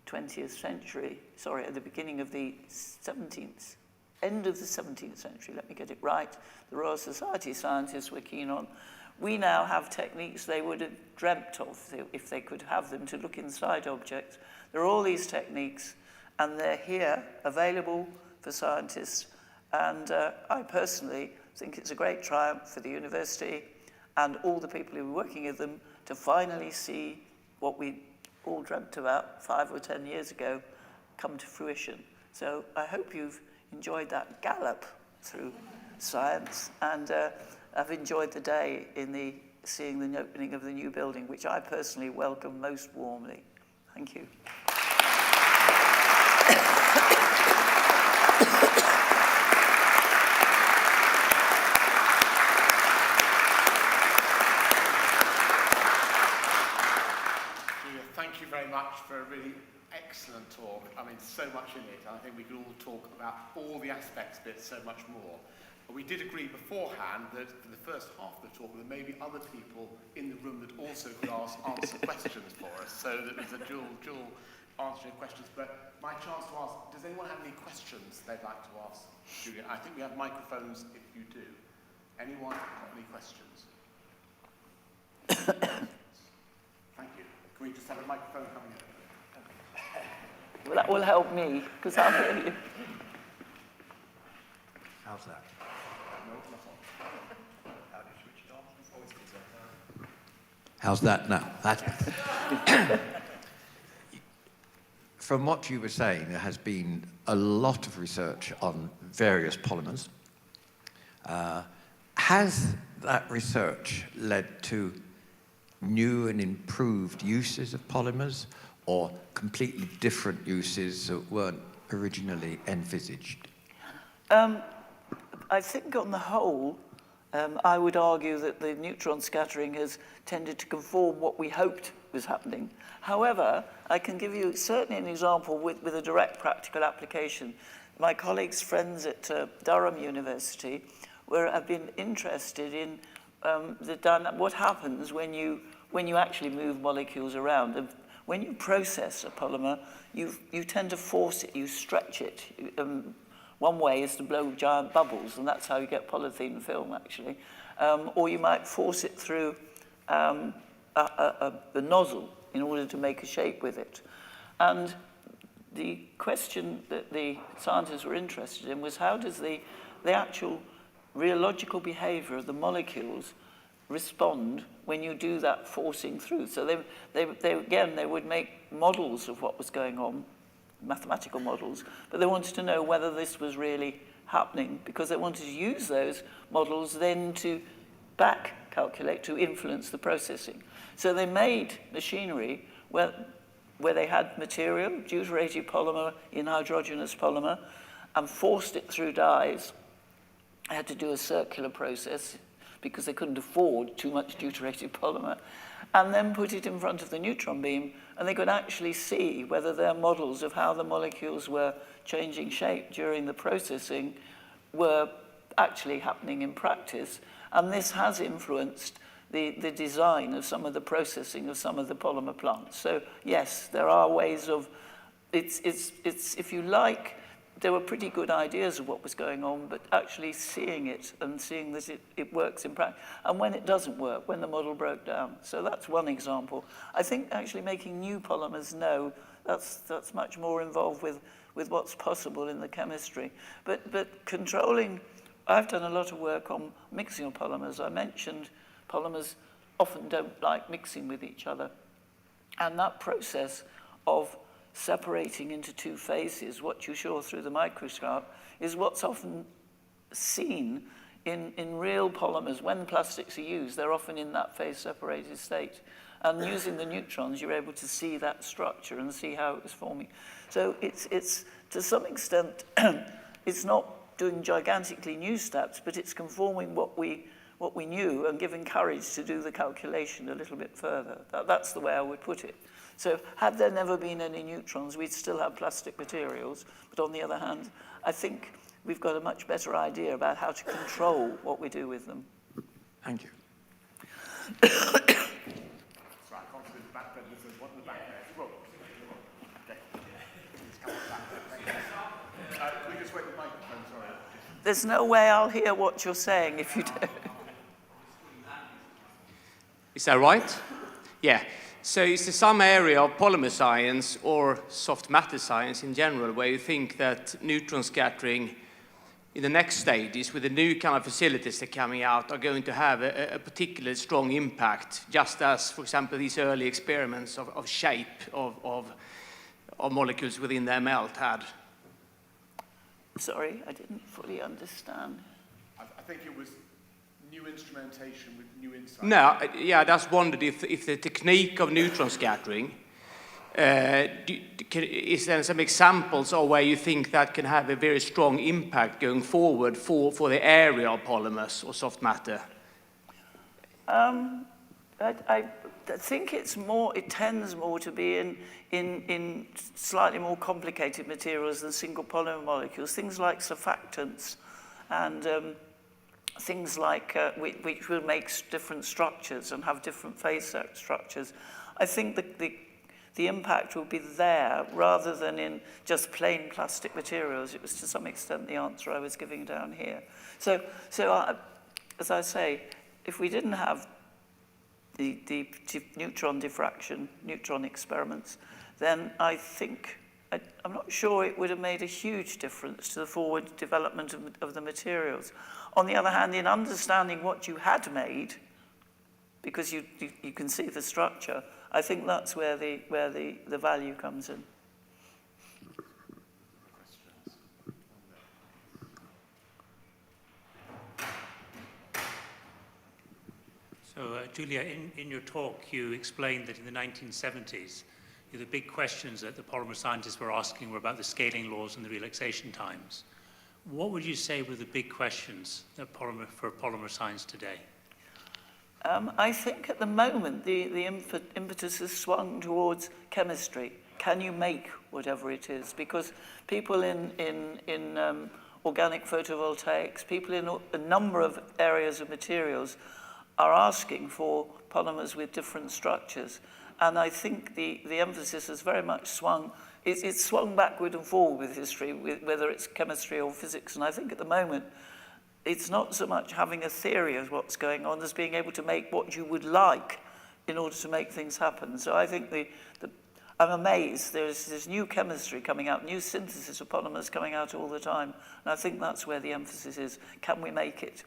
20th century, sorry, at the beginning of the 17th, end of the 17th century, let me get it right, the Royal Society scientists were keen on. We now have techniques they would have dreamt of if they could have them to look inside objects. There are all these techniques, and they're here, available for scientists. And I personally think it's a great triumph for the university and all the people who were working with them to finally see what we all dreamt about 5 or 10 years ago come to fruition. So I hope you've enjoyed that gallop through science, and I've enjoyed the day in seeing the opening of the new building, which I personally welcome most warmly. Thank you. Julia, thank you very much for a really excellent talk. I mean, so much in it. I think we could all talk about all the aspects of it so much more. But we did agree beforehand that for the first half of the talk, there may be other people in the room that also could answer questions for us. So that there's a dual answering questions. But my chance to ask, does anyone have any questions they'd like to ask Julia? I think we have microphones if you do. Anyone got any questions? Thank you. Can we just have a microphone coming in? Well, that will help me, because I'll hear you. How's that? How's that now? From what you were saying, there has been a lot of research on various polymers. Has that research led to new and improved uses of polymers, or completely different uses that weren't originally envisaged? I think on the whole, I would argue that the neutron scattering has tended to conform what we hoped was happening. However, I can give you certainly an example with a direct practical application. My colleagues, friends at Durham University, have been interested in what happens when you actually move molecules around. And when you process a polymer, you tend to force it, you stretch it. One way is to blow giant bubbles, and that's how you get polythene film, actually. Or you might force it through a nozzle in order to make a shape with it. And the question that the scientists were interested in was, how does the actual rheological behavior of the molecules respond when you do that forcing through? So they would make models of what was going on, mathematical models, but they wanted to know whether this was really happening, because they wanted to use those models then to back calculate, to influence the processing. So they made machinery where they had material, deuterated polymer in hydrogenous polymer, and forced it through dyes. They had to do a circular process because they couldn't afford too much deuterated polymer, and then put it in front of the neutron beam, and they could actually see whether their models of how the molecules were changing shape during the processing were actually happening in practice. And this has influenced the design of some of the processing of some of the polymer plants. So yes, there are ways of, it's if you like, there were pretty good ideas of what was going on, but actually seeing it and seeing that it works in practice, and when it doesn't work, when the model broke down. So that's one example. I think actually making new polymers, no, that's much more involved with what's possible in the chemistry. But controlling, I've done a lot of work on mixing of polymers. I mentioned polymers often don't like mixing with each other. And that process of separating into two phases, what you saw through the microscope, is what's often seen in real polymers. When plastics are used, they're often in that phase-separated state. And using the neutrons, you're able to see that structure and see how it was forming. So it's to some extent, it's not doing gigantically new steps, but it's conforming what we knew and giving courage to do the calculation a little bit further. That's the way I would put it. So had there never been any neutrons, we'd still have plastic materials. But on the other hand, I think we've got a much better idea about how to control what we do with them. Thank you. Right, I can't see the back there. There's one in the back there. Whoa. Okay. Let's come on back there. Thank you. Can we just wait the microphone? Sorry. There's no way I'll hear what you're saying if you do. Is that right? Yeah. So is there some area of polymer science or soft matter science in general where you think that neutron scattering in the next stages with the new kind of facilities that are coming out are going to have a particularly strong impact, just as, for example, these early experiments of shape of molecules within their melt had? Sorry, I didn't fully understand. I think it was new instrumentation with new insights. No, yeah, I just wondered if the technique of neutron scattering, is there some examples of where you think that can have a very strong impact going forward for the area of polymers or soft matter? I think it's more, it tends more to be in slightly more complicated materials than single polymer molecules, things like surfactants and things like, which will make different structures and have different phase structures. I think the impact will be there rather than in just plain plastic materials. It was to some extent the answer I was giving down here. So as I say, if we didn't have the neutron diffraction, neutron experiments, then I think, I'm not sure it would have made a huge difference to the forward development of the materials. On the other hand, in understanding what you had made, because you can see the structure, I think that's where the value comes in. So, Julia, in your talk, you explained that in the 1970s, the big questions that the polymer scientists were asking were about the scaling laws and the relaxation times. What would you say were the big questions for polymer science today? I think at the moment, the impetus has swung towards chemistry. Can you make whatever it is? Because people in organic photovoltaics, people in a number of areas of materials are asking for polymers with different structures. And I think the emphasis has very much swung, it's swung backward and forward with history, whether it's chemistry or physics. And I think at the moment, it's not so much having a theory of what's going on as being able to make what you would like in order to make things happen. So I think I'm amazed. There's new chemistry coming out, new synthesis of polymers coming out all the time. And I think that's where the emphasis is. Can we make it?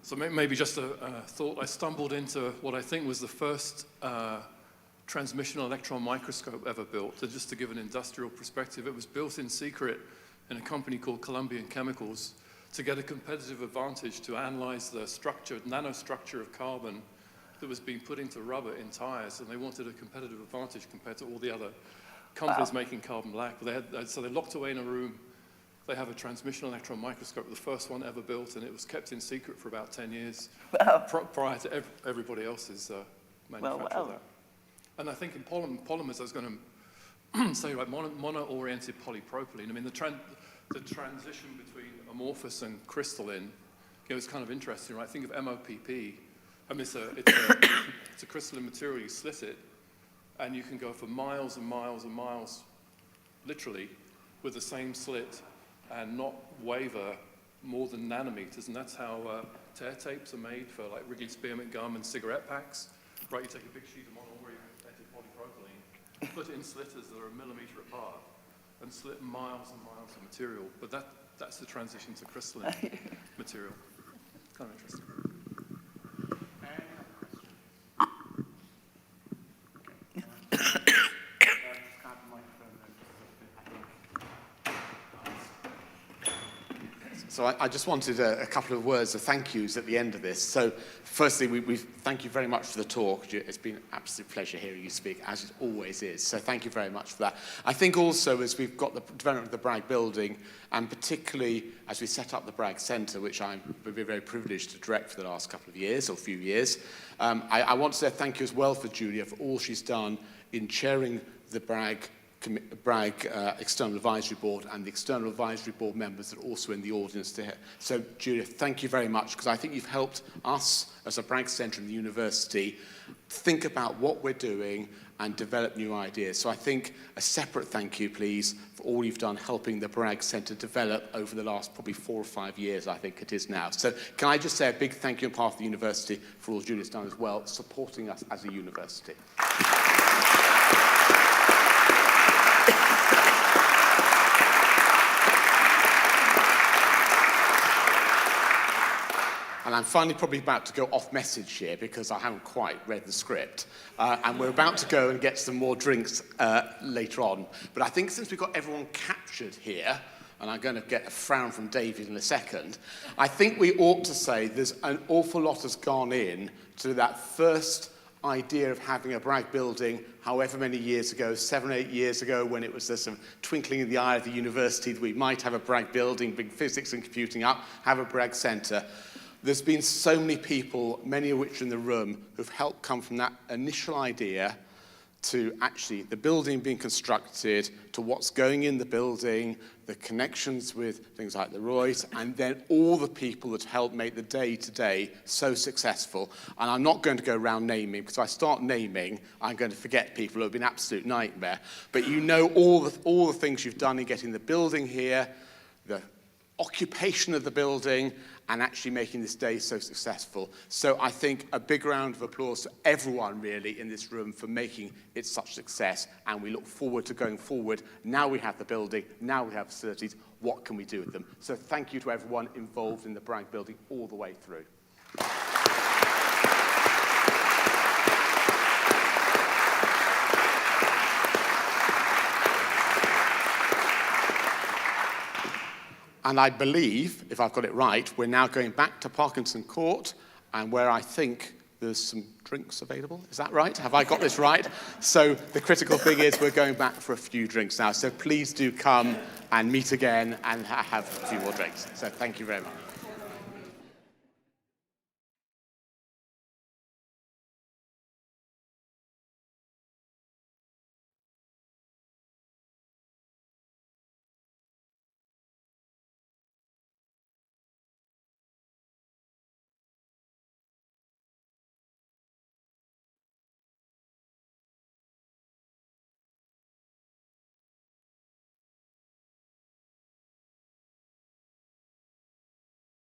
So maybe just a thought. I stumbled into what I think was the first transmission electron microscope ever built. And just to give an industrial perspective, it was built in secret in a company called Columbian Chemicals to get a competitive advantage to analyze the structure, nanostructure of carbon that was being put into rubber in tires. And they wanted a competitive advantage compared to all the other companies making carbon black. So they locked away in a room. They have a transmission electron microscope, the first one ever built, and it was kept in secret for about 10 years prior to everybody else's manufacture of that. And I think in polymers, I was going to say, like mono-oriented polypropylene. I mean, the transition between amorphous and crystalline, is kind of interesting, right? Think of MOPP. I mean, it's a crystalline material. You slit it, and you can go for miles and miles and miles, literally, with the same slit, and not waver more than nanometers, and that's how tear tapes are made for like Wrigley Spearmint gum and cigarette packs. Right, you take a big sheet of mono-oriented polypropylene, put it in slitters that are a millimeter apart, and slit miles and miles of material. But that's the transition to crystalline material. Kind of interesting. So I just wanted a couple of words of thank yous at the end of this. So firstly, we thank you very much for the talk. It's been an absolute pleasure hearing you speak, as it always is. So thank you very much for that. I think also as we've got the development of the Bragg building, and particularly as we set up the Bragg Centre, which I've been very privileged to direct for the last couple of years, or few years, I want to say thank you as well for Julia for all she's done in chairing the Bragg Bragg External Advisory Board and the External Advisory Board members that are also in the audience today. So, Julia, thank you very much, because I think you've helped us as a Bragg Centre in the university think about what we're doing and develop new ideas. So I think a separate thank you, please, for all you've done helping the Bragg Centre develop over the last probably 4 or 5 years, I think it is now. So can I just say a big thank you on behalf of the university for all Julia's done as well, supporting us as a university. And I'm finally probably about to go off message here because I haven't quite read the script. And we're about to go and get some more drinks later on. But I think since we've got everyone captured here, and I'm going to get a frown from David in a second, I think we ought to say there's an awful lot has gone in to that first idea of having a Bragg building however many years ago, 7 or 8 years ago, when it was the sort of twinkling in the eye of the university that we might have a Bragg building, big physics and computing up, have a Bragg Centre. There's been so many people, many of which are in the room, who've helped come from that initial idea to actually the building being constructed, to what's going in the building, the connections with things like the Roys, and then all the people that helped make the day-to-day so successful. And I'm not going to go around naming, because if I start naming, I'm going to forget people who have been an absolute nightmare. But you know all the things you've done in getting the building here, the occupation of the building, and actually making this day so successful. So I think a big round of applause to everyone really in this room for making it such a success, and we look forward to going forward. Now we have the building, now we have facilities, what can we do with them? So thank you to everyone involved in the Bragg building all the way through. And I believe, if I've got it right, we're now going back to Parkinson Court, and where I think there's some drinks available. Is that right? Have I got this right? So the critical thing is we're going back for a few drinks now. So please do come and meet again and have a few more drinks. So thank you very much.